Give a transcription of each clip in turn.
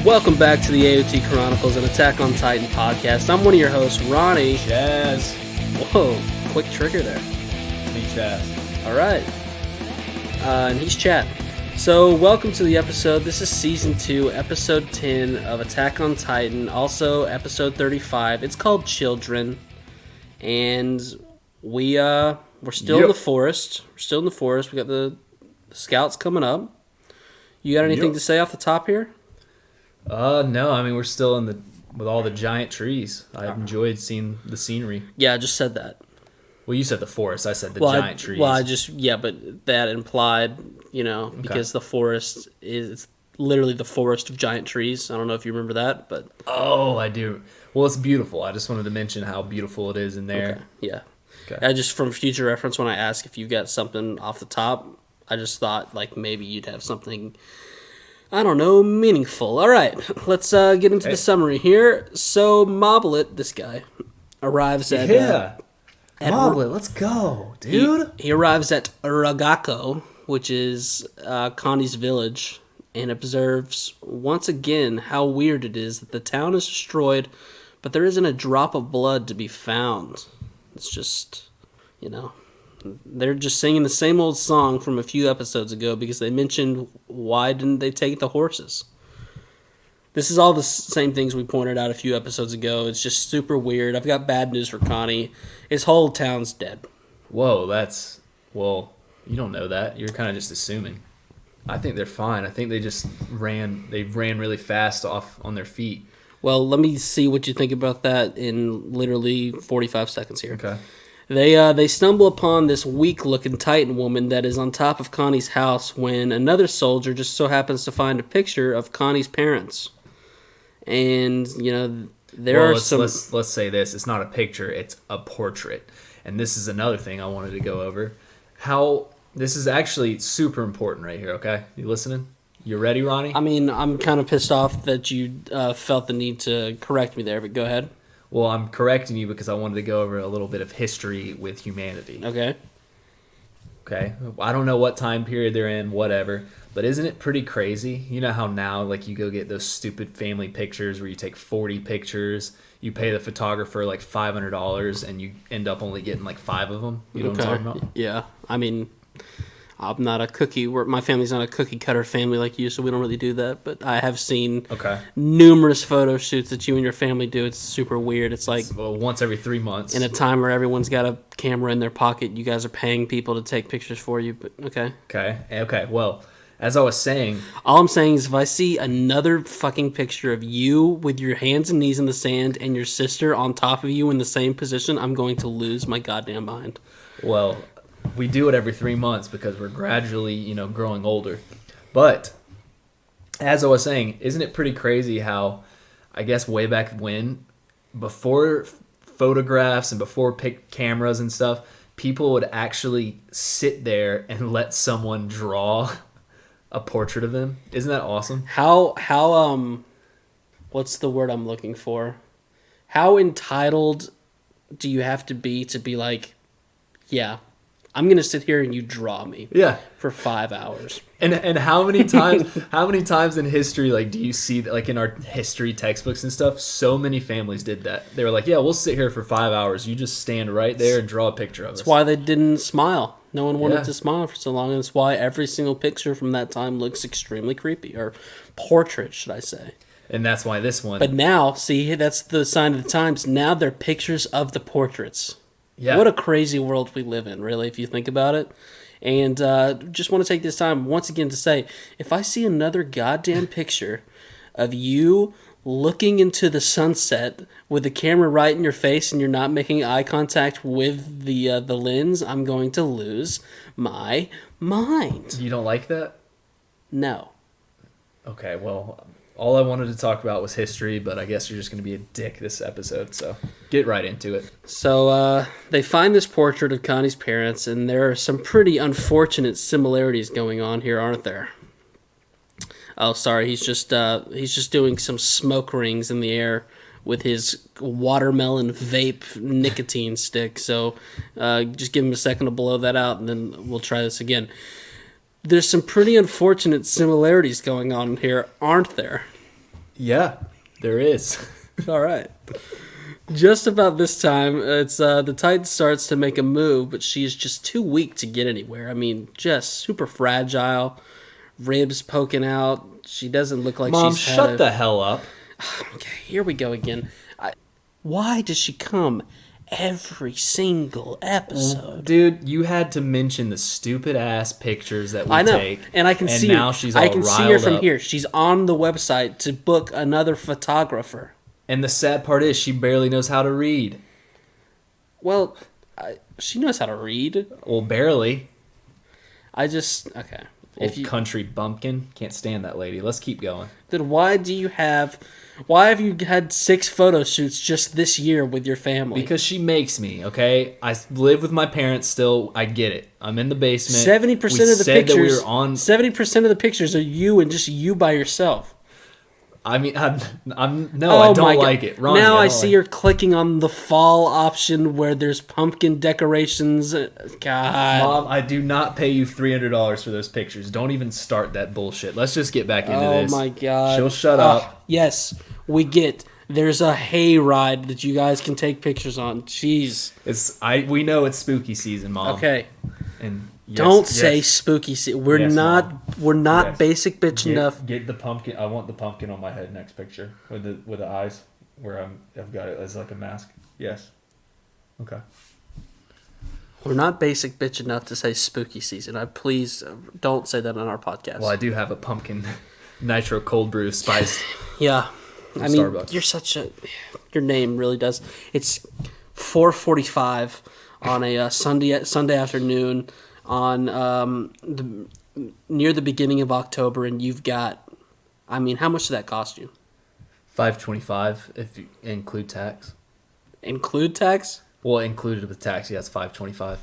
Welcome back to the AoT Chronicles, an Attack on Titan podcast. I'm one of your hosts, Ronnie. Chaz. Whoa, quick trigger there. Me, Chaz. All right. And he's Chad. So, welcome to the episode. This is Season 2, Episode 10 of Attack on Titan. Also, Episode 35. It's called Children. And we're still in the forest. We're still in the forest. We got the scouts coming up. You got anything to say off the top here? No, I mean, we're still with all the giant trees. I've enjoyed seeing the scenery. Yeah, I just said that. Well, you said the forest. I said giant trees. Well, but that implied, because the forest it's literally the forest of giant trees. I don't know if you remember that, but... Oh, I do. Well, it's beautiful. I just wanted to mention how beautiful it is in there. Okay. Yeah. Okay. I just, from future reference, when I ask if you got something off the top, I just thought, maybe you'd have something... I don't know, meaningful. All right, let's get into the summary here. So, Moblet, this guy, arrives at... Moblet, let's go, dude. He arrives at Ragako, which is Connie's village, and observes once again how weird it is that the town is destroyed, but there isn't a drop of blood to be found. It's just, they're just singing the same old song from a few episodes ago because they mentioned why didn't they take the horses. This is all the same things we pointed out a few episodes ago. It's just super weird. I've got bad news for Connie. His whole town's dead. Whoa, you don't know that. You're kind of just assuming. I think they're fine. I think they just ran really fast off on their feet. Well, let me see what you think about that in literally 45 seconds here. Okay. They stumble upon this weak-looking Titan woman that is on top of Connie's house when another soldier just so happens to find a picture of Connie's parents. And, let's say this. It's not a picture. It's a portrait. And this is another thing I wanted to go over. How this is actually super important right here, okay? You listening? You ready, Ronnie? I mean, I'm kind of pissed off that you felt the need to correct me there, but go ahead. Well, I'm correcting you because I wanted to go over a little bit of history with humanity. Okay. I don't know what time period they're in, whatever. But isn't it pretty crazy? You know how now, you go get those stupid family pictures where you take 40 pictures, you pay the photographer $500, and you end up only getting 5 of them? You know what I'm talking about? Yeah. I mean, I'm not my family's not a cookie cutter family like you, so we don't really do that. But I have seen numerous photo shoots that you and your family do. It's super weird. It's once every 3 months. In a time where everyone's got a camera in their pocket, you guys are paying people to take pictures for you. But Okay. Well, as I was saying... All I'm saying is if I see another fucking picture of you with your hands and knees in the sand and your sister on top of you in the same position, I'm going to lose my goddamn mind. Well... We do it every 3 months because we're gradually, growing older. But, as I was saying, isn't it pretty crazy how, I guess way back when, before photographs and before cameras and stuff, people would actually sit there and let someone draw a portrait of them? Isn't that awesome? How what's the word I'm looking for? How entitled do you have to be yeah, I'm gonna sit here and you draw me. Yeah. For 5 hours. And how many times in history do you see that in our history textbooks and stuff? So many families did that. They were like, yeah, we'll sit here for 5 hours. You just stand right there and draw a picture of us. That's why they didn't smile. No one wanted to smile for so long, and that's why every single picture from that time looks extremely creepy, or portrait, should I say. And that's why this one. But now, see, that's the sign of the times. Now they're pictures of the portraits. Yeah. What a crazy world we live in, really, if you think about it. And just want to take this time once again to say, if I see another goddamn picture of you looking into the sunset with the camera right in your face and you're not making eye contact with the lens, I'm going to lose my mind. You don't like that? No. Okay, well... All I wanted to talk about was history, but I guess you're just going to be a dick this episode, so get right into it. So they find this portrait of Connie's parents, and there are some pretty unfortunate similarities going on here, aren't there? Oh, sorry, he's just doing some smoke rings in the air with his watermelon vape nicotine stick. So just give him a second to blow that out, and then we'll try this again. There's some pretty unfortunate similarities going on here, aren't there? Yeah, there is. All right. Just about this time, it's the Titan starts to make a move, but she's just too weak to get anywhere. I mean, just super fragile, ribs poking out. She doesn't look like Mom, she's had shut the hell up. Okay, here we go again. Why does she come every single episode? Dude, you had to mention the stupid ass pictures that we I know, take. and I can see now her. She's all I can see her from up. here. She's on the website to book another photographer. And the sad part is she barely knows how to read. Well, she knows how to read. Well, barely. Okay. Old country bumpkin. Can't stand that lady. Let's keep going. Then why have you had 6 photo shoots just this year with your family? Because she makes me, okay? I live with my parents still. I get it. I'm in the basement. 70% of the pictures. That we were on. 70% of the pictures are you and just you by yourself. I mean, I don't like it. Ronnie, now I see you're clicking on the fall option where there's pumpkin decorations. God. Mom, I do not pay you $300 for those pictures. Don't even start that bullshit. Let's just get back into this. Oh my God. She'll shut up. Yes, we get. There's a hay ride that you guys can take pictures on. Jeez. We know it's spooky season, Mom. Okay. And don't say spooky season. We're not basic bitch enough. Get the pumpkin. I want the pumpkin on my head next picture with the eyes where I've got it as like a mask. Yes. Okay. We're not basic bitch enough to say spooky season. Please don't say that on our podcast. Well, I do have a pumpkin nitro cold brew spiced. Yeah. I mean, Starbucks. your name really does. It's 4:45 on a Sunday afternoon on near the beginning of October, and you've got, I mean, how much did that cost you? $5.25 if you include tax. Include tax? Well, included with tax, yeah, it's $5.25.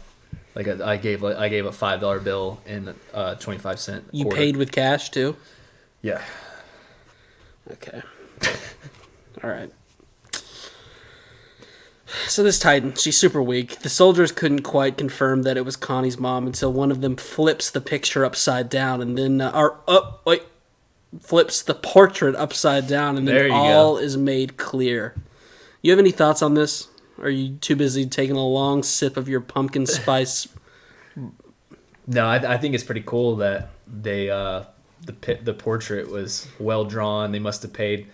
Like I gave a $5 bill and 25-cent. You paid with cash too? Yeah. Okay. All right. So this Titan, she's super weak. The soldiers couldn't quite confirm that it was Connie's mom until one of them flips the picture upside down, and then flips the portrait upside down, and then all is made clear. You have any thoughts on this? Or are you too busy taking a long sip of your pumpkin spice? No, I think it's pretty cool that they the portrait was well drawn. They must have paid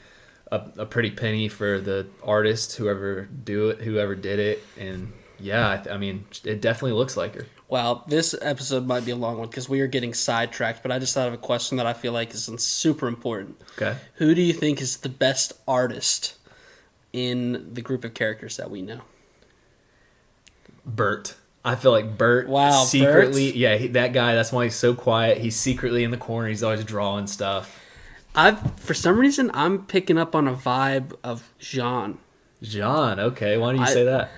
a pretty penny for the artist, whoever did it, and yeah, I mean, it definitely looks like her. Wow, this episode might be a long one because we are getting sidetracked, but I just thought of a question that I feel like is super important. Okay. Who do you think is the best artist in the group of characters that we know? Bert. I feel like Bert secretly... Bert? Yeah, that guy, that's why he's so quiet. He's secretly in the corner. He's always drawing stuff. For some reason, I'm picking up on a vibe of Jean. Jean, okay. Why do you say that?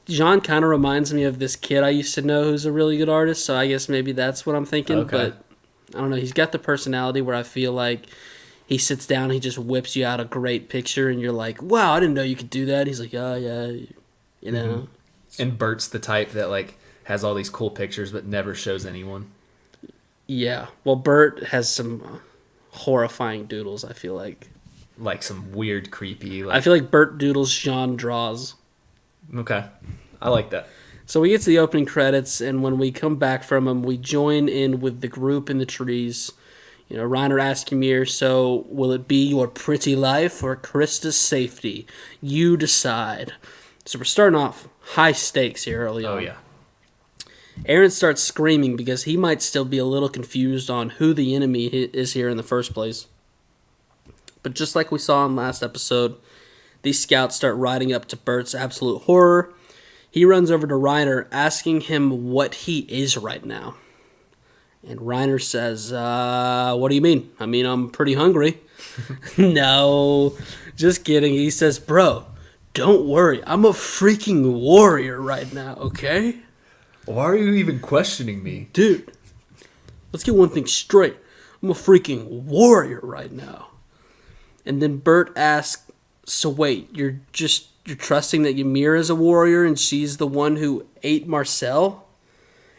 Jean kind of reminds me of this kid I used to know who's a really good artist, so I guess maybe that's what I'm thinking. Okay. But I don't know. He's got the personality where I feel like he sits down, he just whips you out a great picture, and you're like, wow, I didn't know you could do that. He's like, oh, yeah, you know. Mm-hmm. And Bert's the type that, like, has all these cool pictures but never shows anyone. Yeah. Well, Bert has some horrifying doodles, I feel like. Like some weird, creepy... I feel like Bert doodles, Jean draws. Okay. I like that. So we get to the opening credits, and when we come back from them, we join in with the group in the trees. You know, Reiner asks Ymir, so will it be your pretty life or Christa's safety? You decide. So we're starting off high stakes here early on. Oh, yeah. Eren starts screaming because he might still be a little confused on who the enemy is here in the first place. But just like we saw in last episode, these scouts start riding up to Bert's absolute horror. He runs over to Reiner, asking him what he is right now. And Reiner says, what do you mean? I mean, I'm pretty hungry. No, just kidding. He says, bro, don't worry. I'm a freaking warrior right now, okay? Why are you even questioning me? Dude, let's get one thing straight. I'm a freaking warrior right now. And then Bert asks, so wait, you're trusting that Ymir is a warrior and she's the one who ate Marcel?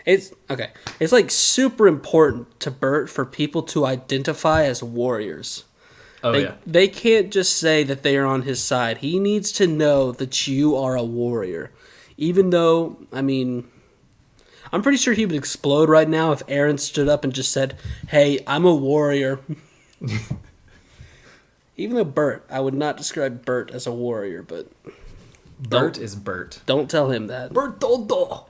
It's like super important to Bert for people to identify as warriors. Oh, yeah. They can't just say that they are on his side. He needs to know that you are a warrior. Even though, I mean, I'm pretty sure he would explode right now if Eren stood up and just said, "Hey, I'm a warrior." Even though Bert, I would not describe Bert as a warrior, but... Bert is Bert. Don't tell him that. Bertoldo!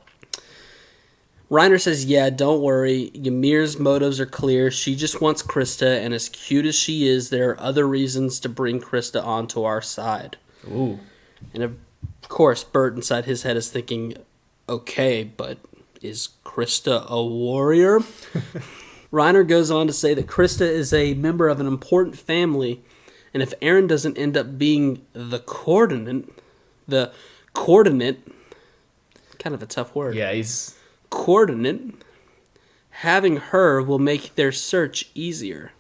Reiner says, yeah, don't worry. Ymir's motives are clear. She just wants Christa, and as cute as she is, there are other reasons to bring Christa onto our side. Ooh. And of course, Bert inside his head is thinking, okay, but is Christa a warrior? Reiner goes on to say that Christa is a member of an important family, and if Eren doesn't end up being the coordinate, kind of a tough word. Yeah, he's... Coordinate, having her will make their search easier.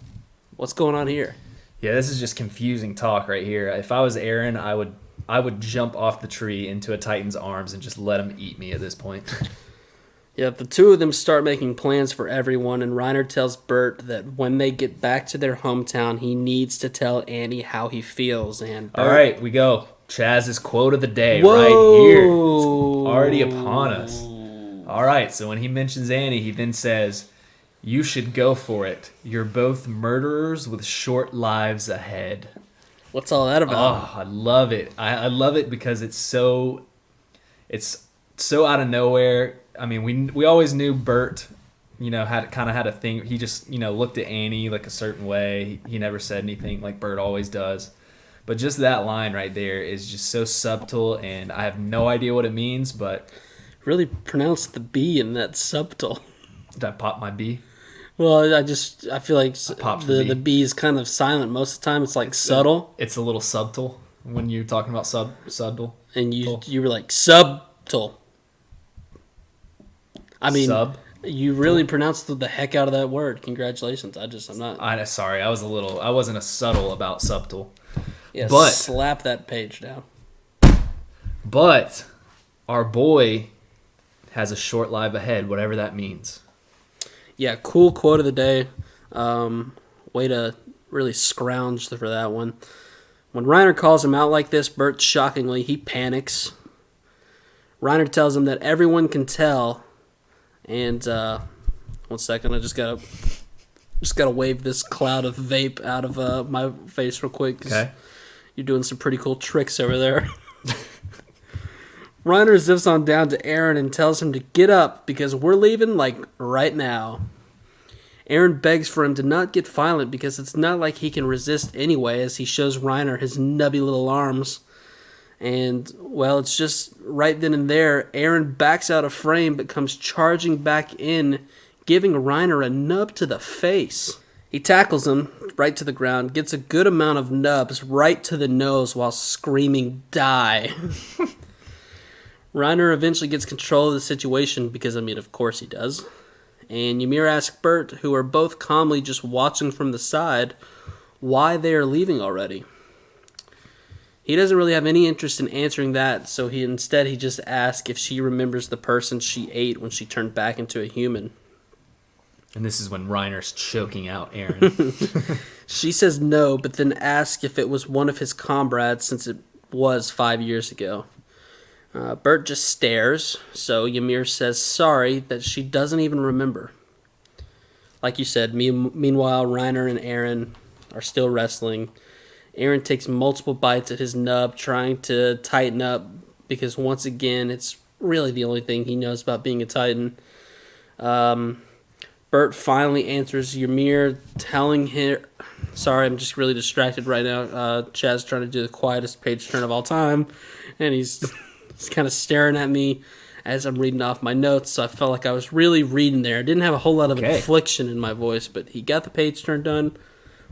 What's going on here? Yeah, this is just confusing talk right here. If I was Eren, I would jump off the tree into a Titan's arms and just let him eat me at this point. Yeah, the two of them start making plans for everyone, and Reiner tells Bert that when they get back to their hometown, he needs to tell Annie how he feels. And Bert... All right, we go. Chaz's quote of the day. Whoa! Right here. It's already upon us. All right, so when he mentions Annie, he then says, "You should go for it. You're both murderers with short lives ahead." What's all that about? Oh, I love it. I love it because it's so out of nowhere. I mean, we always knew Bert, had a thing. He just, looked at Annie like a certain way. He never said anything like Bert always does. But just that line right there is just so subtle, and I have no idea what it means, but... Really pronounced the B in that subtle. Did I pop my B? Well, I feel like the B is kind of silent most of the time. It's like subtle. It's a little subtle when you're talking about subtle. And you were like, subtle. I mean, you really pronounced the heck out of that word. Congratulations. I'm not. Sorry, I wasn't a subtle about subtle. Yeah, but slap that page down. But our boy has a short life ahead, whatever that means. Yeah, cool quote of the day. Way to really scrounge for that one. When Reiner calls him out like this, Bert, shockingly, he panics. Reiner tells him that everyone can tell. And, 1 second, I just gotta wave this cloud of vape out of my face real quick. Okay. You're doing some pretty cool tricks over there. Reiner zips on down to Eren and tells him to get up because we're leaving, right now. Eren begs for him to not get violent because it's not like he can resist anyway, as he shows Reiner his nubby little arms. And, well, it's just right then and there, Eren backs out of frame but comes charging back in, giving Reiner a nub to the face. He tackles him right to the ground, gets a good amount of nubs right to the nose while screaming, "Die!" Reiner eventually gets control of the situation because, of course he does. And Ymir asks Bert, who are both calmly just watching from the side, why they are leaving already. He doesn't really have any interest in answering that, so he just asks if she remembers the person she ate when she turned back into a human. And this is when Reiner's choking out Eren. She says no, but then asks if it was one of his comrades since it was 5 years ago. Bert just stares, so Ymir says sorry that she doesn't even remember. Like you said, meanwhile, Reiner and Eren are still wrestling. Eren takes multiple bites at his nub, trying to tighten up, because once again, it's really the only thing he knows about being a Titan. Bert finally answers Ymir, telling her... Sorry, I'm just really distracted right now. Chaz trying to do the quietest page turn of all time, and he's kind of staring at me as I'm reading off my notes, so I felt like I was really reading there. I didn't have a whole lot of inflection in my voice, but he got the page turn done.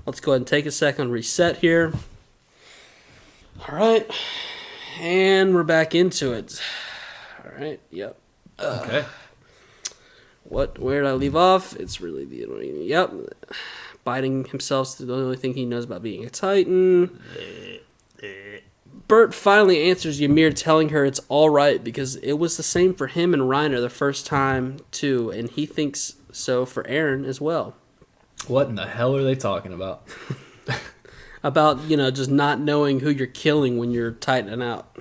Let's go ahead and take a second, reset here. All right, and we're back into it. All right, yep. Okay. Where did I leave off? It's really the only... Yep. Biting himself's the only thing he knows about being a Titan. Bert finally answers Ymir, telling her it's all right because it was the same for him and Reiner the first time, too, and he thinks so for Eren as well. What in the hell are they talking about? about, just not knowing who you're killing when you're tightening out.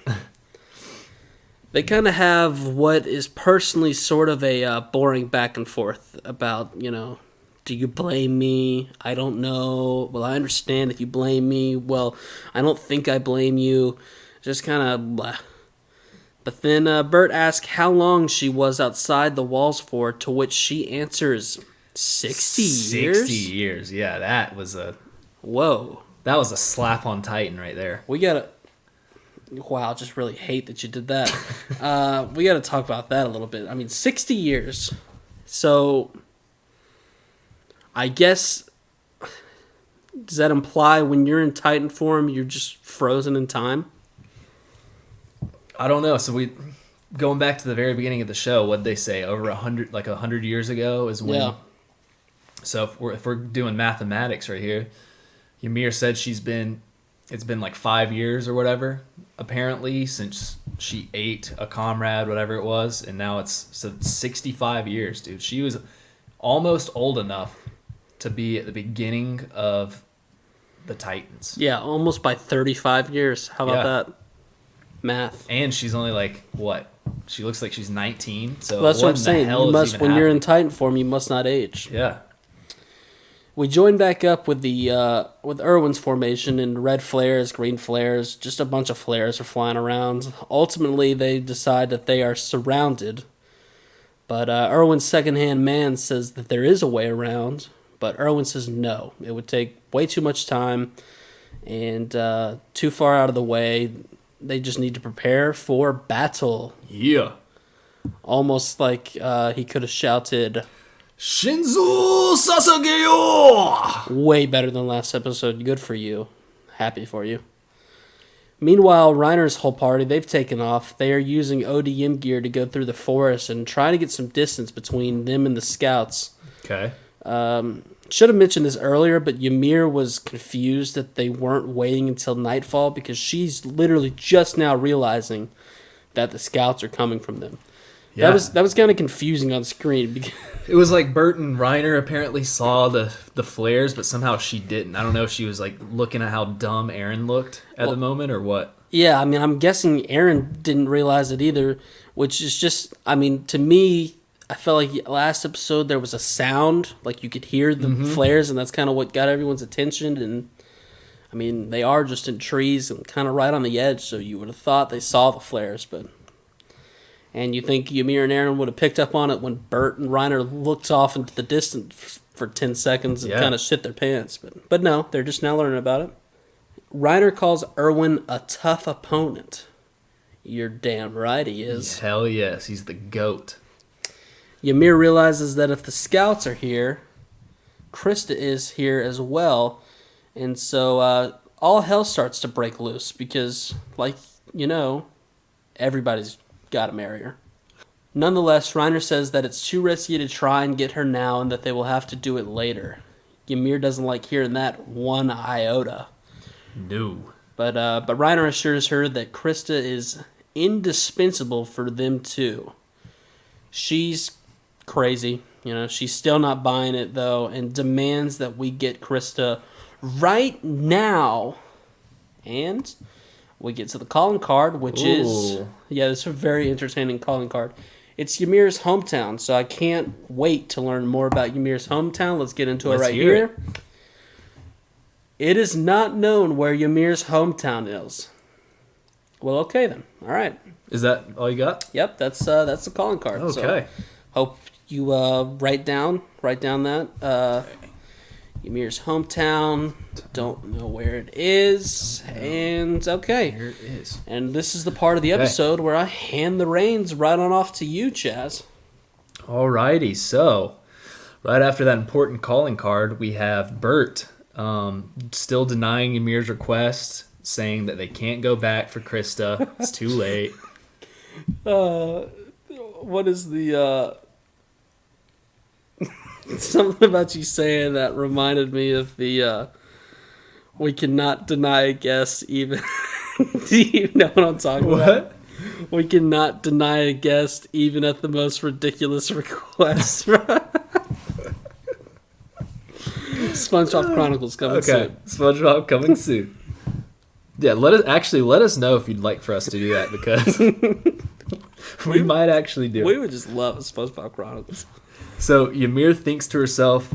They kind of have what is personally sort of a boring back and forth about, do you blame me? I don't know. Well, I understand if you blame me. Well, I don't think I blame you. Just kind of blah. But then Bert asks how long she was outside the walls for, to which she answers 60 years? 60 years, yeah. That was a slap on Titan right there. We got to... Wow, I just really hate that you did that. We got to talk about that a little bit. I mean, 60 years. So, I guess, does that imply when you're in Titan form, you're just frozen in time? I don't know. So going back to the very beginning of the show, what'd they say? Over 100 years ago is when. Yeah. So if we're doing mathematics right here, Ymir said it's been like 5 years or whatever, apparently, since she ate a comrade, whatever it was, and now it's 65 years, dude. She was almost old enough to be at the beginning of the Titans. Yeah, almost by 35 years. How about that? Math. And she's only like, what? She looks like she's 19. So well, that's what I'm saying. When you're in Titan form, you must not age. Yeah. We join back up with with Erwin's formation in red flares, green flares, just a bunch of flares are flying around. Ultimately, they decide that they are surrounded. But Erwin's second-hand man says that there is a way around, but Erwin says no. It would take way too much time and too far out of the way. They just need to prepare for battle. Yeah. Almost like he could have shouted... Shinzu Sasageyo! Way better than last episode. Good for you. Happy for you. Meanwhile, Reiner's whole party, they've taken off. They are using ODM gear to go through the forest and try to get some distance between them and the scouts. Okay. Should have mentioned this earlier, but Ymir was confused that they weren't waiting until nightfall because she's literally just now realizing that the scouts are coming from them. Yeah. That was kind of confusing on screen. It was like Bert and Reiner apparently saw the flares, but somehow she didn't. I don't know if she was like looking at how dumb Eren looked at the moment or what. Yeah, I mean, I'm guessing Eren didn't realize it either, which is just, I mean, to me, I felt like last episode there was a sound, like you could hear the flares, and that's kind of what got everyone's attention. And I mean, they are just in trees and kind of right on the edge, so you would have thought they saw the flares, but... And you think Ymir and Eren would have picked up on it when Bert and Reiner looked off into the distance for 10 seconds and kind of shit their pants. But no, they're just now learning about it. Reiner calls Erwin a tough opponent. You're damn right he is. Hell yes, he's the GOAT. Ymir realizes that if the scouts are here, Christa is here as well. And so all hell starts to break loose because, everybody's got to marry her. Nonetheless, Reiner says that it's too risky to try and get her now and that they will have to do it later. Ymir doesn't like hearing that one iota. No. But Reiner assures her that Christa is indispensable for them too. She's crazy. She's still not buying it though and demands that we get Christa right now. And... we get to the calling card, which is... yeah, this is a very entertaining calling card. It's Ymir's hometown, so I can't wait to learn more about Ymir's hometown. Let's get into it right here. It is not known where Ymir's hometown is. Well, okay then. All right. Is that all you got? Yep, that's the calling card. Okay. So hope you write down that. Ymir's hometown. Don't know where it is. And okay. Here it is. And this is the part of the episode where I hand the reins right on off to you, Chaz. Alrighty. So, right after that important calling card, we have Bert still denying Ymir's request, saying that they can't go back for Christa. It's too late. What is the... something about you saying that reminded me of the we cannot deny a guest even... Do you know what I'm talking about? We cannot deny a guest even at the most ridiculous request. SpongeBob Chronicles coming soon. SpongeBob coming soon. Yeah, let us know if you'd like for us to do that, because we might actually do it. We would just love SpongeBob Chronicles. So Ymir thinks to herself.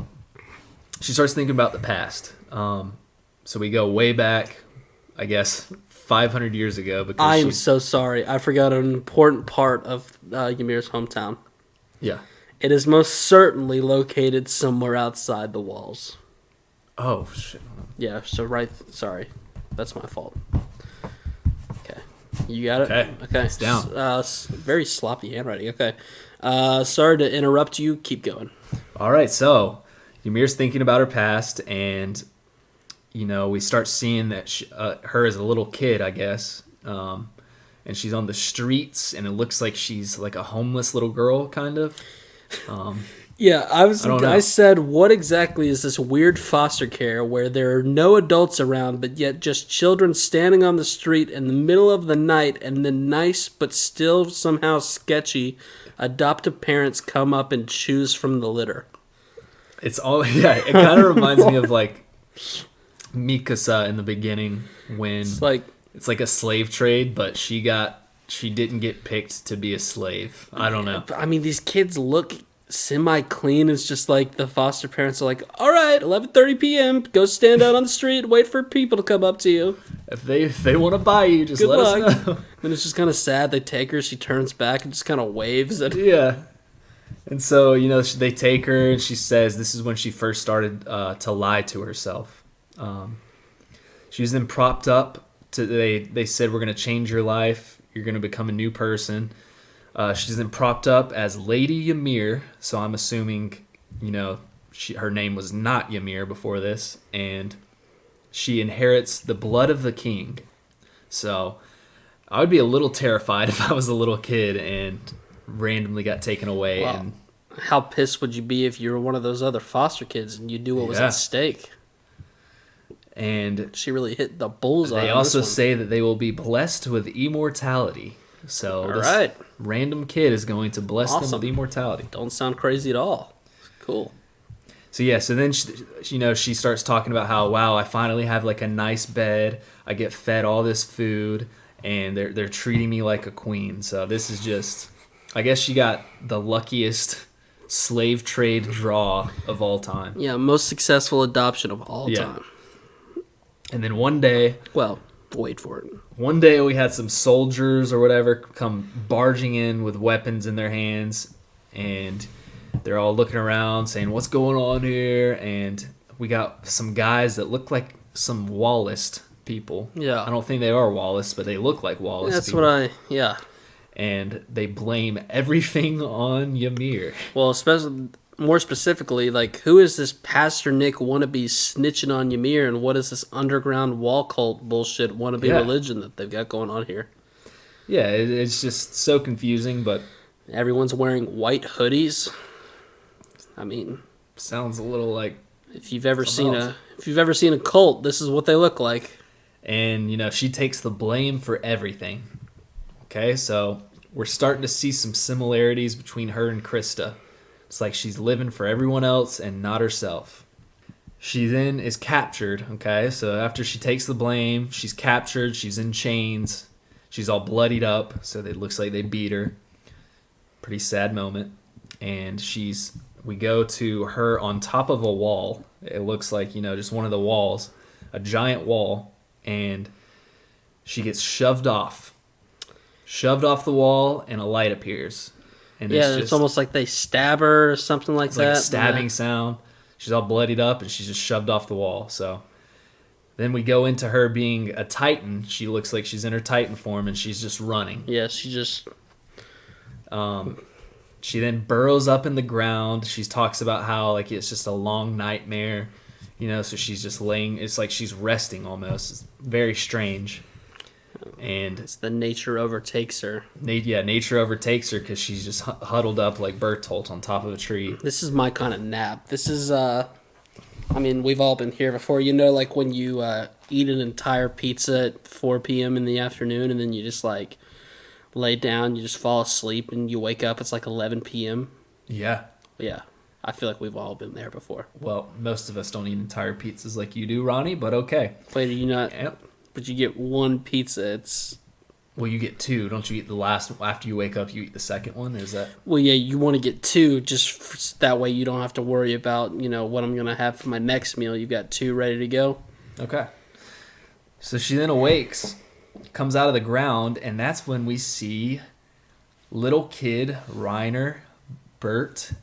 She starts thinking about the past. So we go way back, I guess, 500 years ago. Because I am so sorry. I forgot an important part of Ymir's hometown. Yeah. It is most certainly located somewhere outside the walls. Oh, shit. Yeah, so sorry. That's my fault. Okay. You got it? Okay. It's down. Very sloppy handwriting. Okay. Sorry to interrupt you. Keep going. All right, so Ymir's thinking about her past, and, we start seeing that her as a little kid, I guess, and she's on the streets, and it looks like she's like a homeless little girl, kind of. Yeah, I said, what exactly is this weird foster care where there are no adults around, but yet just children standing on the street in the middle of the night, and then nice but still somehow sketchy adoptive parents come up and choose from the litter? It kind of reminds me of like Mikasa in the beginning, when it's like a slave trade, but she didn't get picked to be a slave. I don't know. I mean, these kids look semi-clean. It's just like the foster parents are like, all right, 11:30 p.m., go stand out on the street, wait for people to come up to you. If they want to buy you, just let us know. And it's just kind of sad. They take her, she turns back and just kind of waves. Yeah. And so, they take her, and she says this is when she first started to lie to herself. She was then propped up. They said, we're going to change your life. You're going to become a new person. She's then propped up as Lady Ymir. So I'm assuming, her name was not Ymir before this. And she inherits the blood of the king. So I would be a little terrified if I was a little kid and randomly got taken away. Wow. And how pissed would you be if you were one of those other foster kids and you knew what was at stake? And she really hit the bullseye. They also say that they will be blessed with immortality. So this random kid is going to bless them with immortality. Don't sound crazy at all. Cool. So then she starts talking about how, wow, I finally have like a nice bed. I get fed all this food, and they're treating me like a queen. So this is just, I guess she got the luckiest slave trade draw of all time. Yeah, most successful adoption of all time. And then one day... Well, wait for it. One day we had some soldiers or whatever come barging in with weapons in their hands, and they're all looking around saying, what's going on here? And we got some guys that look like some Wallace people. Yeah. I don't think they are Wallace, but they look like Wallace people. Yeah. And they blame everything on Ymir. Well, especially... More specifically, like, who is this Pastor Nick wannabe snitching on Ymir, and what is this underground wall cult bullshit wannabe religion that they've got going on here? Yeah, it's just so confusing, but... Everyone's wearing white hoodies. I mean... Sounds a little like... If you've ever seen a cult, this is what they look like. And, she takes the blame for everything. Okay, so we're starting to see some similarities between her and Christa. It's like she's living for everyone else and not herself. She then is captured, okay? So after she takes the blame, she's captured, she's in chains, she's all bloodied up, so it looks like they beat her. Pretty sad moment. And we go to her on top of a wall. It looks like, just one of the walls, a giant wall, and she gets shoved off the wall, and a light appears. And it's almost like they stab her or something like that. Like a stabbing sound. She's all bloodied up, and she's just shoved off the wall. So then we go into her being a Titan. She looks like she's in her Titan form, and she's just running. Yeah, she just... She then burrows up in the ground. She talks about how like it's just a long nightmare, so she's just laying. It's like she's resting almost. It's very strange. And it's the nature overtakes her. Nature overtakes her because she's just huddled up like Bertolt on top of a tree. This is my kind of nap. This is, we've all been here before. Like when you eat an entire pizza at 4 p.m. in the afternoon, and then you just like lay down, you just fall asleep, and you wake up, it's like 11 p.m. Yeah. Yeah. I feel like we've all been there before. Well, most of us don't eat entire pizzas like you do, Ronnie, but okay. Wait, you not? Yep. But you get one pizza. It's Well, you get two. Don't you eat the last after you wake up? You eat the second one. Is that? well, yeah. You want to get two, that way you don't have to worry about what I'm gonna have for my next meal. You've got two ready to go. Okay. So she then awakes, comes out of the ground, and that's when we see little kid Reiner, Bert,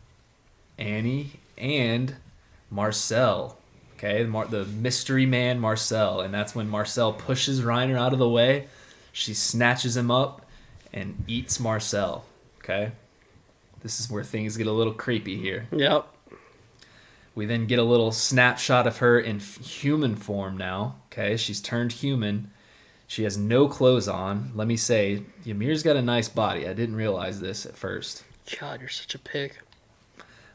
Annie, and Marcel. Okay, the mystery man Marcel, and that's when Marcel pushes Reiner out of the way. She snatches him up and eats Marcel. Okay, this is where things get a little creepy here. Yep. We then get a little snapshot of her in human form now. Okay, she's turned human. She has no clothes on. Let me say, Ymir's got a nice body. I didn't realize this at first. God, you're such a pig.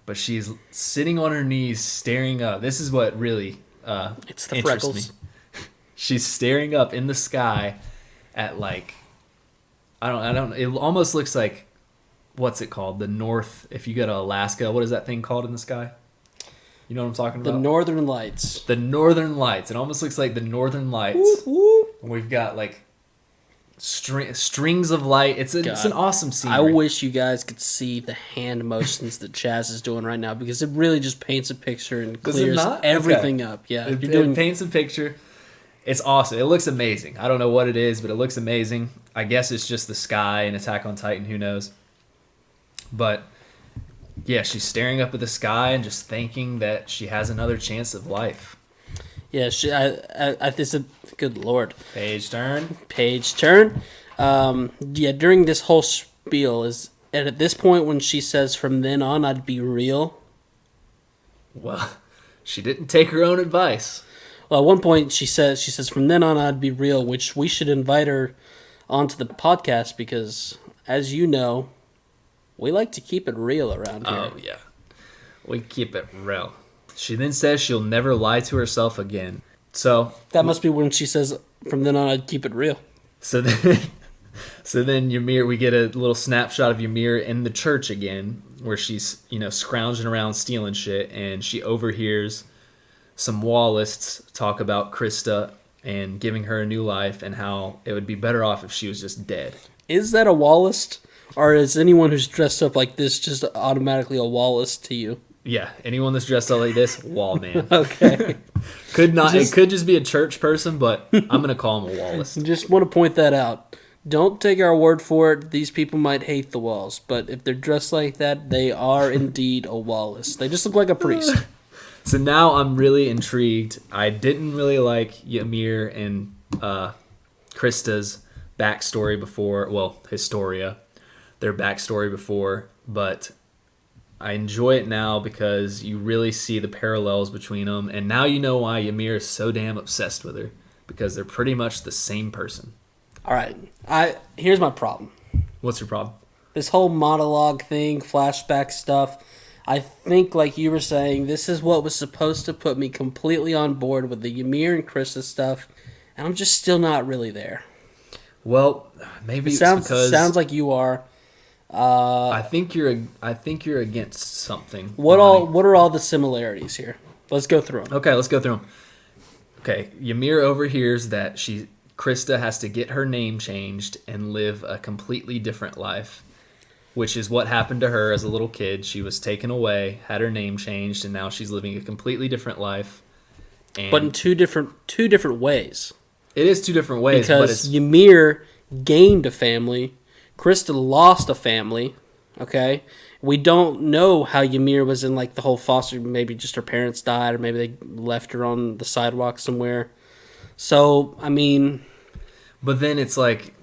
But she's sitting on her knees, staring up. This is what really It's the interests freckles. me. She's staring up in the sky at I don't. It almost looks like, what's it called? The North. If you go to Alaska, what is that thing called in the sky? You know what I'm talking about? The Northern Lights. The Northern Lights. It almost looks like the Northern Lights. Whoop, whoop. And we've got strings of light. It's an awesome scene. I wish you guys could see the hand motions that Chaz is doing right now, because it really just paints a picture and Does it clears not? everything Okay. up. Yeah, It paints a picture. It's awesome. It looks amazing. I don't know what it is, but it looks amazing. I guess it's just the sky and Attack on Titan. Who knows? But yeah, she's staring up at the sky and just thinking that she has another chance of life. Yeah, this is good lord. Page turn. Page turn. Yeah, during this whole spiel at this point when she says, "From then on, I'd be real." Well, she didn't take her own advice. Well, at one point she says, "From then on, I'd be real," which we should invite her onto the podcast because, as you know, we like to keep it real around here. Oh yeah, we keep it real. She then says she'll never lie to herself again. So That must be when she says, "From then on, I'd keep it real." So then Ymir, we get a little snapshot of Ymir in the church again, where she's scrounging around stealing shit, and she overhears some wallists talk about Christa and giving her a new life, and how it would be better off if she was just dead. Is that a wallist? Or is anyone who's dressed up like this just automatically a wallist to you? Yeah, anyone that's dressed up like this, wall man. Okay. It could just be a church person, but I'm gonna call him a wallist. Just want to point that out. Don't take our word for it. These people might hate the walls, but if they're dressed like that, they are indeed a wallist. They just look like a priest. So now I'm really intrigued. I didn't really like Ymir and Krista's backstory before. Well, Historia, their backstory before, but I enjoy it now because you really see the parallels between them, and now you know why Ymir is so damn obsessed with her, because they're pretty much the same person. All right. Here's my problem. What's your problem? This whole monologue thing, flashback stuff, I think, like you were saying, this is what was supposed to put me completely on board with the Ymir and Christa stuff, and I'm just still not really there. Well, maybe it's sounds because like you are. I think you're against something. What are all the similarities here? Let's go through them. Okay, let's go through them. Okay, Ymir overhears that Christa has to get her name changed and live a completely different life, which is what happened to her as a little kid. She was taken away, had her name changed, and now she's living a completely different life. And But in two different ways. it is two different ways, but Because it's Ymir gained a family, Christa lost a family. Okay, we don't know how Ymir was in like the whole foster. Maybe just her parents died, or maybe they left her on the sidewalk somewhere. So I mean, but then it's like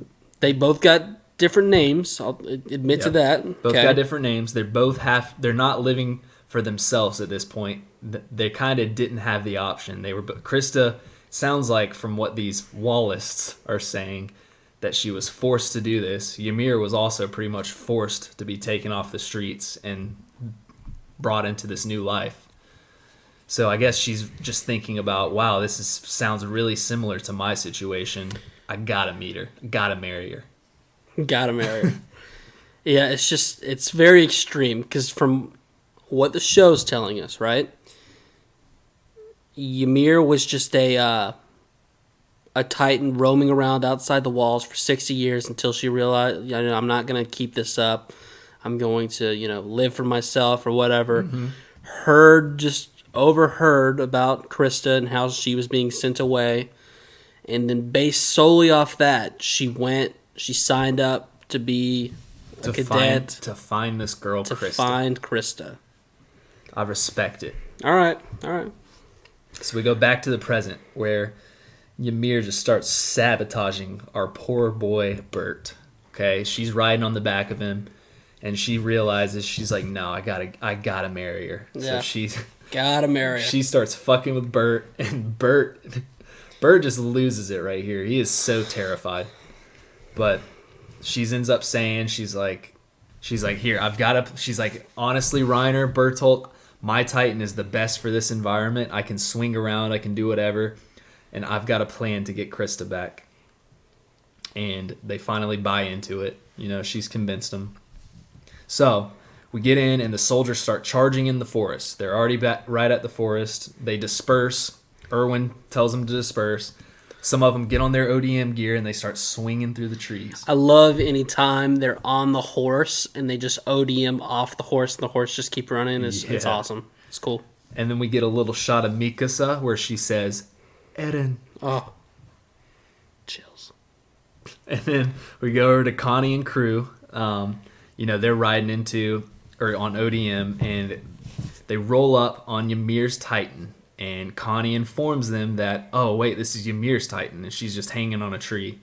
they both got different names. I'll admit to that. both got different names. They're not living for themselves at this point. They kind of didn't have the option. But Christa sounds like, from what these wallists are saying, that she was forced to do this. Ymir was also pretty much forced to be taken off the streets and brought into this new life. So I guess she's just thinking about, wow, sounds really similar to my situation. I gotta meet her. Gotta marry her. Gotta marry her. Yeah, it's very extreme, because from what the show's telling us, right? Ymir was just a Titan roaming around outside the walls for 60 years until she realized, I'm not going to keep this up. I'm going to, live for myself or whatever. Overheard about Christa and how she was being sent away. And then based solely off that, she signed up to be a cadet. To find this girl, to Christa. find Christa. I respect it. All right. So we go back to the present where Ymir just starts sabotaging our poor boy Bert. Okay, she's riding on the back of him, and she realizes, she's like, no, I gotta marry her. Yeah. So she's Gotta marry her. She starts fucking with Bert, and Bert just loses it right here. He is so terrified. But she ends up saying, she's like, here, she's like, honestly, Reiner, Bertolt, my Titan is the best for this environment. I can swing around, I can do whatever, and I've got a plan to get Christa back. And they finally buy into it. She's convinced them. So we get in, and the soldiers start charging in the forest. They're already right at the forest. They disperse. Erwin tells them to disperse. Some of them get on their ODM gear, and they start swinging through the trees. I love any time they're on the horse, and they just ODM off the horse, and the horse just keep running. It's awesome. It's cool. And then we get a little shot of Mikasa where she says, Eren. Oh. Chills. And then we go over to Connie and crew. They're riding on ODM, and they roll up on Ymir's Titan. And Connie informs them that, oh, wait, this is Ymir's Titan, and she's just hanging on a tree.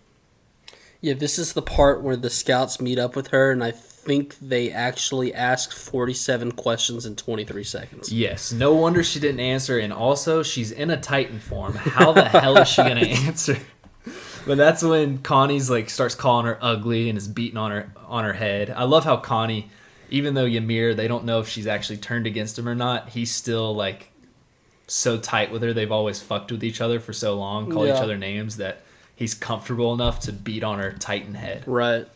Yeah, this is the part where the scouts meet up with her, and I think they actually asked 47 questions in 23 seconds. Yes, no wonder she didn't answer, and also, she's in a Titan form. How the hell is she going to answer? But that's when Connie's starts calling her ugly and is beating on her head. I love how Connie, even though Ymir, they don't know if she's actually turned against him or not, he's still so tight with her. They've always fucked with each other for so long, called each other names, that he's comfortable enough to beat on her Titan head. Right.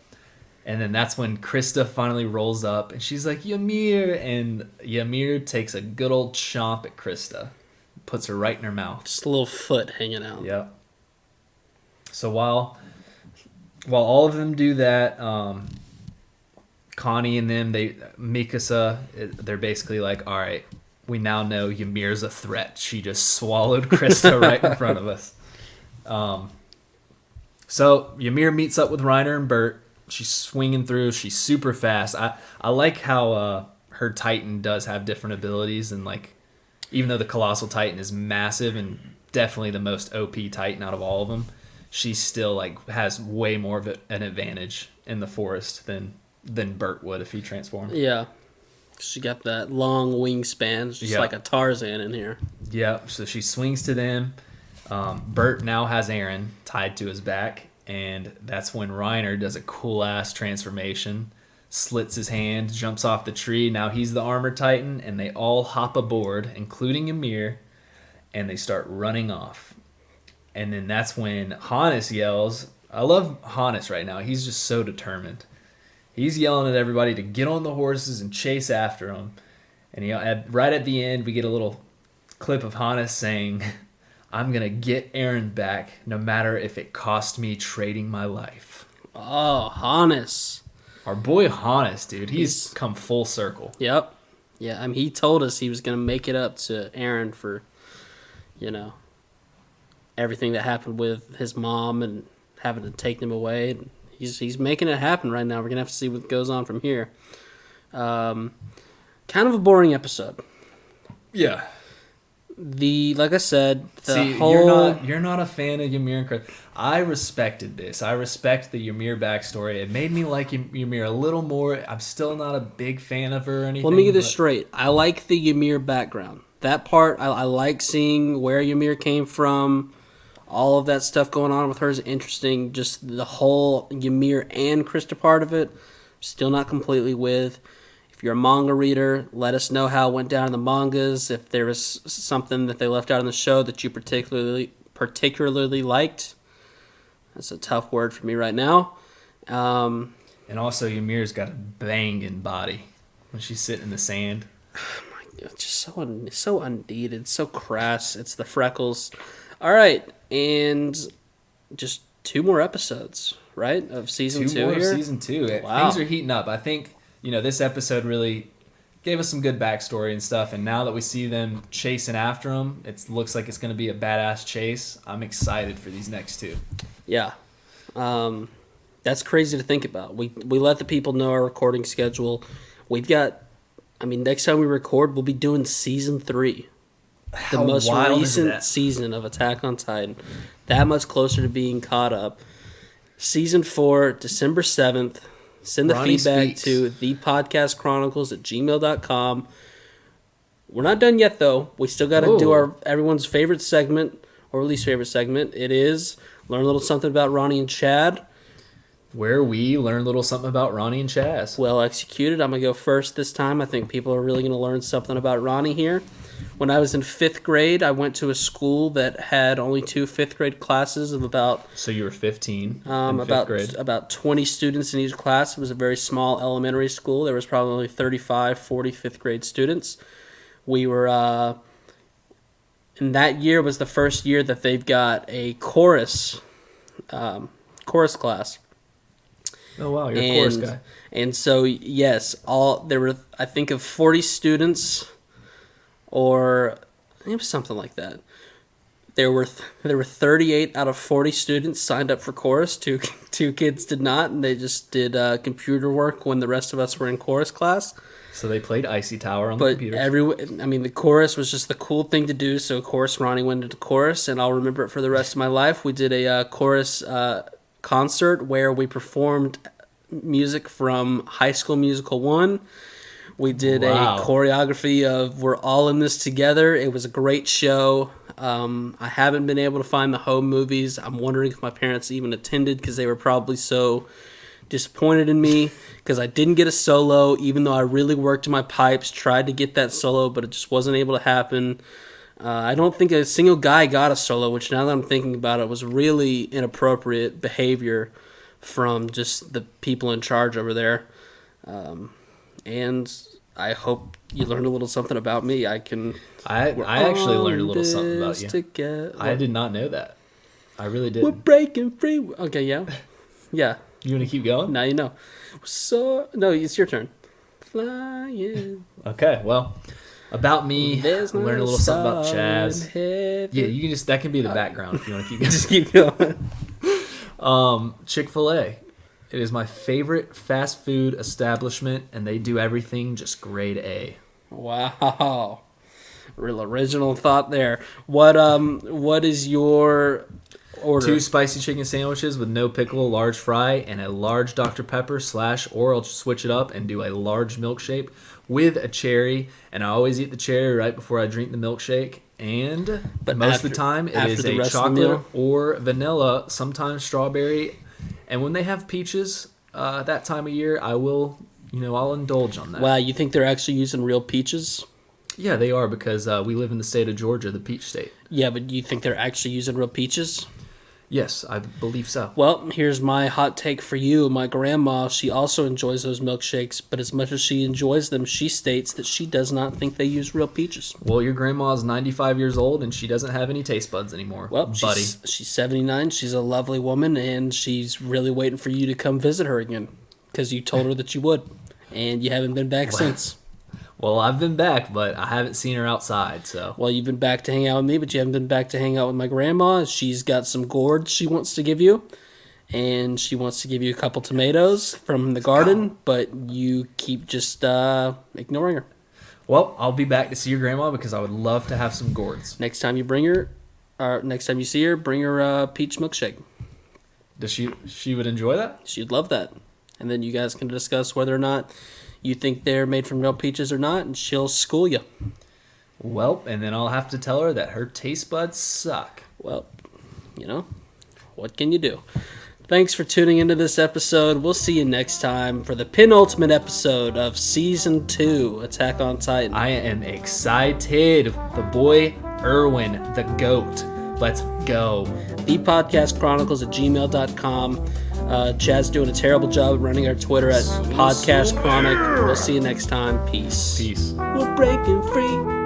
And then that's when Christa finally rolls up, and she's like, Ymir, and Ymir takes a good old chomp at Christa, puts her right in her mouth. Just a little foot hanging out. Yep. So while all of them do that, Connie and them, Mikasa, they're basically like, all right, we now know Ymir's a threat. She just swallowed Christa right in front of us. So Ymir meets up with Reiner and Bert. She's swinging through. She's super fast. I like how her Titan does have different abilities, and even though the Colossal Titan is massive and definitely the most OP Titan out of all of them, she still has way more of an advantage in the forest than Bert would if he transformed. Yeah. She got that long wingspan, just like a Tarzan in here. Yep. So she swings to them. Bert now has Eren tied to his back, and that's when Reiner does a cool-ass transformation, slits his hand, jumps off the tree. Now he's the Armored Titan, and they all hop aboard, including Ymir, and they start running off. And then that's when Hannes yells. I love Hannes right now. He's just so determined. He's yelling at everybody to get on the horses and chase after him. And right at the end, we get a little clip of Hannes saying, I'm going to get Eren back no matter if it cost me trading my life. Oh, Hannes. Our boy Hannes, dude. He's come full circle. Yep. Yeah, he told us he was going to make it up to Eren for, everything that happened with his mom and having to take them away. He's making it happen right now. We're going to have to see what goes on from here. Kind of a boring episode. Yeah. Like I said, you're not a fan of Ymir and Christa. I respected this. I respect the Ymir backstory. It made me like Ymir a little more. I'm still not a big fan of her or anything. Let me get this straight. I like the Ymir background. That part, I like seeing where Ymir came from. All of that stuff going on with her is interesting. Just the whole Ymir and Christa part of it, still not completely with. If you're a manga reader, let us know how it went down in the mangas. If there was something that they left out in the show that you particularly liked. That's a tough word for me right now. And also, Ymir's got a banging body when she's sitting in the sand. It's just so unneeded, so crass. It's the freckles. All right, and just 2 more episodes, right, of season 2 2 more here? of season 2. Wow. Things are heating up. I think, this episode really gave us some good backstory and stuff, and now that we see them chasing after them, it looks like it's going to be a badass chase. I'm excited for these next 2. Yeah. That's crazy to think about. We let the people know our recording schedule. We've got, next time we record, we'll be doing season 3. The most recent season of Attack on Titan. That much closer to being caught up. Season 4, December 7th. Send the feedback to thepodcastchronicles@gmail.com. We're not done yet, though. We still got to do everyone's favorite segment, or least favorite segment. It is Learn a Little Something About Ronnie and Chad. Where we learn a little something about Ronnie and Chaz. Well executed. I'm going to go first this time. I think people are really going to learn something about Ronnie here. When I was in 5th grade, I went to a school that had only 2 5th grade classes of about... So you were 15 in 5th grade? About 20 students in each class. It was a very small elementary school. There was probably only 35, 40 5th grade students. We were... and that year was the first year that they've got a chorus class. Oh, wow, you're a chorus guy. And so, yes, there were, I think, of 40 students... or it was something like that. There were 38 out of 40 students signed up for chorus. Two kids did not, and they just did computer work when the rest of us were in chorus class. So they played Icy Tower on the computer. The chorus was just the cool thing to do. So of course Ronnie went into chorus, and I'll remember it for the rest of my life. We did a chorus concert where we performed music from High School Musical 1. We did a choreography of We're All in This Together. It was a great show. I haven't been able to find the home movies. I'm wondering if my parents even attended because they were probably so disappointed in me because I didn't get a solo, even though I really worked my pipes, tried to get that solo, but it just wasn't able to happen. I don't think a single guy got a solo, which now that I'm thinking about it was really inappropriate behavior from just the people in charge over there. And I hope you learned a little something about me. I actually learned a little something about you. Together. I did not know that. I really did. We're breaking free. Okay, yeah. Yeah. You want to keep going? Now you know. No, it's your turn. Flying. Okay, well, about me, learn a little something about Chaz. Yeah, you can that can be the background if you want to keep going. Just keep going. Chick-fil-A. It is my favorite fast food establishment, and they do everything just grade A. Wow. Real original thought there. What is your order? 2 spicy chicken sandwiches with no pickle, large fry, and a large Dr. Pepper / or I'll switch it up and do a large milkshake with a cherry, and I always eat the cherry right before I drink the milkshake. But most of the time, it is a chocolate or vanilla, sometimes strawberry. And when they have peaches that time of year, I'll indulge on that. Wow, you think they're actually using real peaches? Yeah, they are because we live in the state of Georgia, the peach state. Yeah, but you think they're actually using real peaches? Yes, I believe so. Well, here's my hot take for you. My grandma, she also enjoys those milkshakes, but as much as she enjoys them, she states that she does not think they use real peaches. Well, your grandma's 95 years old, and she doesn't have any taste buds anymore. Well, buddy. She's 79. She's a lovely woman, and she's really waiting for you to come visit her again because you told her that you would, and you haven't been back since. Well, I've been back, but I haven't seen her outside, so... Well, you've been back to hang out with me, but you haven't been back to hang out with my grandma. She's got some gourds she wants to give you, and she wants to give you a couple tomatoes from the garden, but you keep just ignoring her. Well, I'll be back to see your grandma because I would love to have some gourds. Next time you bring her, or next time you see her, bring her a peach milkshake. Does she would enjoy that? She'd love that. And then you guys can discuss whether or not you think they're made from real peaches or not, and she'll school you. Well, and then I'll have to tell her that her taste buds suck. Well, what can you do? Thanks for tuning into this episode. We'll see you next time for the penultimate episode of Season 2, Attack on Titan. I am excited. The boy, Erwin, the GOAT. Let's go. thepodcastchronicles@gmail.com. Chad's doing a terrible job running our Twitter at Podcast Chronic. We'll see you next time. Peace. Peace. We're breaking free.